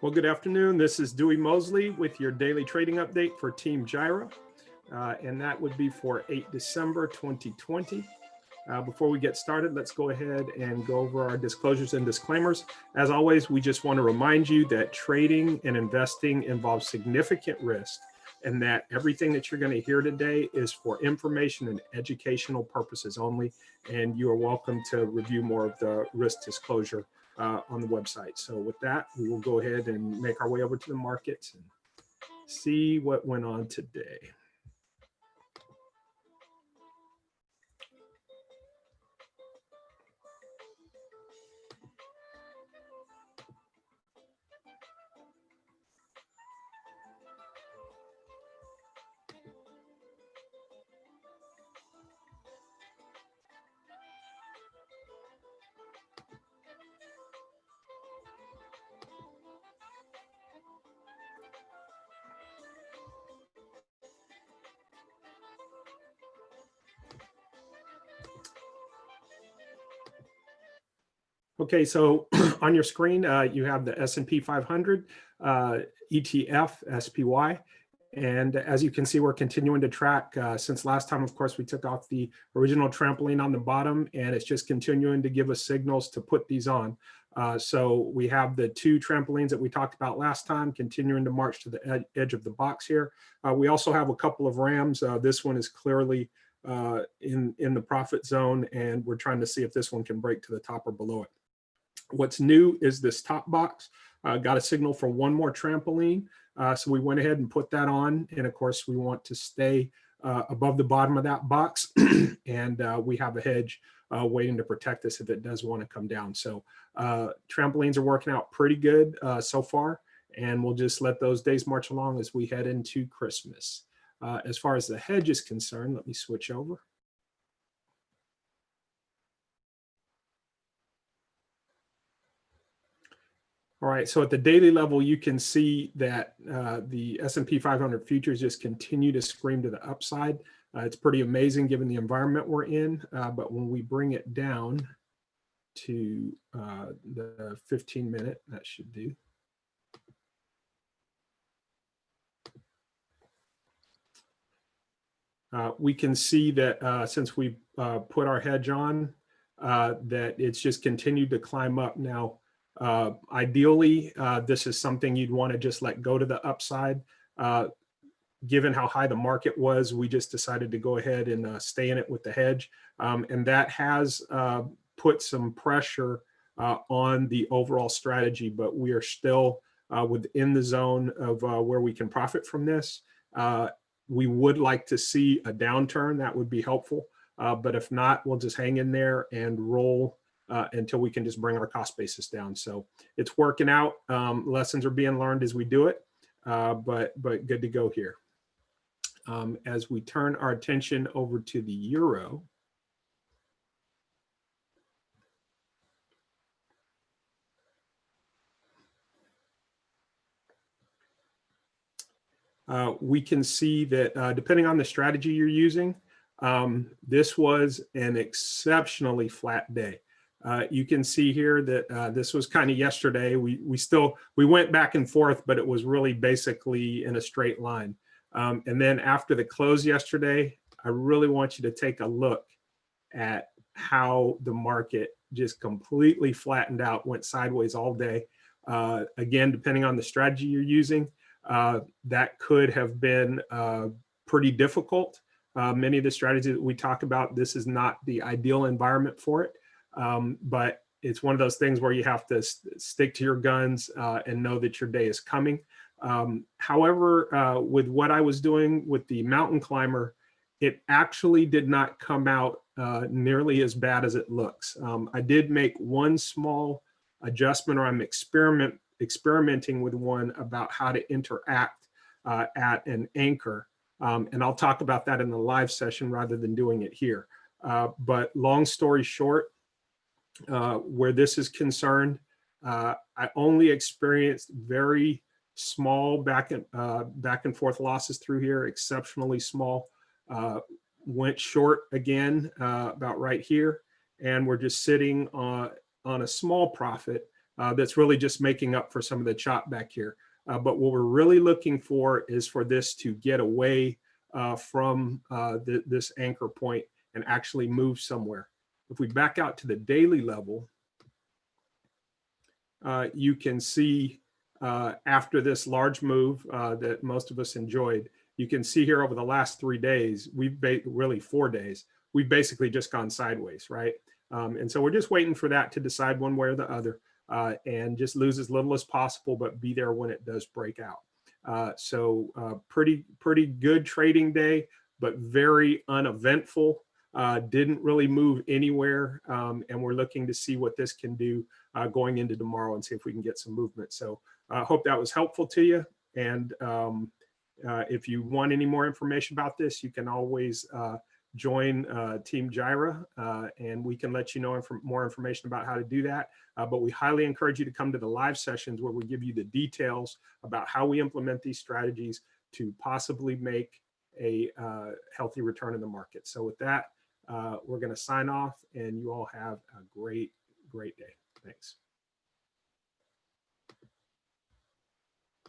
Well, good afternoon. This is Dewey Mosley with your daily trading update for Team Jireh, and that would be for 8 December 2020. Before we get started, let's go ahead and go over our disclosures and disclaimers. As always, we just want to remind you that trading and investing involves significant risk, and that everything that you're going to hear today is for information and educational purposes only, and you are welcome to review more of the risk disclosure on the website. So with that, we will go ahead and make our way over to the markets and see what went on today. Okay, so on your screen, you have the SP500 ETF, SPY. And as you can see, we're continuing to track. Since last time, of course, we took off the original trampoline on the bottom, and it's just continuing to give us signals to put these on. So we have the two trampolines that we talked about last time, continuing to march to the edge of the box here. We also have a couple of rams. This one is clearly in the profit zone, and we're trying to see if this one can break to the top or below it. What's new is this top box. Got a signal for one more trampoline. So we went ahead and put that on. And of course, we want to stay above the bottom of that box. And we have a hedge waiting to protect us if it does want to come down. So trampolines are working out pretty good so far. And we'll just let those days march along as we head into Christmas. As far as the hedge is concerned, let me switch over. All right, so at the daily level, you can see that the S&P 500 futures just continue to scream to the upside. It's pretty amazing given the environment we're in, but when we bring it down to the 15-minute, that should do. We can see that since we put our hedge on, that it's just continued to climb up now. Ideally, this is something you'd want to just let go to the upside. Given how high the market was, we just decided to go ahead and stay in it with the hedge. And that has put some pressure on the overall strategy, but we are still within the zone of where we can profit from this. We would like to see a downturn. That would be helpful. But if not, we'll just hang in there and roll until we can just bring our cost basis down. So it's working out. Lessons are being learned as we do it, but good to go here. As we turn our attention over to the euro, we can see that depending on the strategy you're using, this was an exceptionally flat day. You can see here that this was kind of yesterday. We went back and forth, but it was really basically in a straight line. And then after the close yesterday, I really want you to take a look at how the market just completely flattened out, went sideways all day. Again, depending on the strategy you're using, that could have been pretty difficult. Many of the strategies that we talk about, this is not the ideal environment for it. But it's one of those things where you have to stick to your guns and know that your day is coming. However, with what I was doing with the mountain climber, it actually did not come out nearly as bad as it looks. I did make one small adjustment, or I'm experimenting with one about how to interact at an anchor. And I'll talk about that in the live session rather than doing it here. But long story short, where this is concerned, I only experienced very small back and forth losses through here, exceptionally small. Went short again about right here, and we're just sitting on a small profit. that's really just making up for some of the chop back here. But what we're really looking for is for this to get away from this anchor point and actually move somewhere. If we back out to the daily level, you can see after this large move that most of us enjoyed, you can see here over the last 3 days, really 4 days, we've basically just gone sideways, right? And so we're just waiting for that to decide one way or the other, and just lose as little as possible, but be there when it does break out. So pretty good trading day, but very uneventful. Didn't really move anywhere, and we're looking to see what this can do going into tomorrow and see if we can get some movement. So I hope that was helpful to you. And if you want any more information about this, you can always join Team Jireh, and we can let you know more information about how to do that. But we highly encourage you to come to the live sessions where we give you the details about how we implement these strategies to possibly make a healthy return in the market. So with that, we're going to sign off, and you all have a great day. Thanks.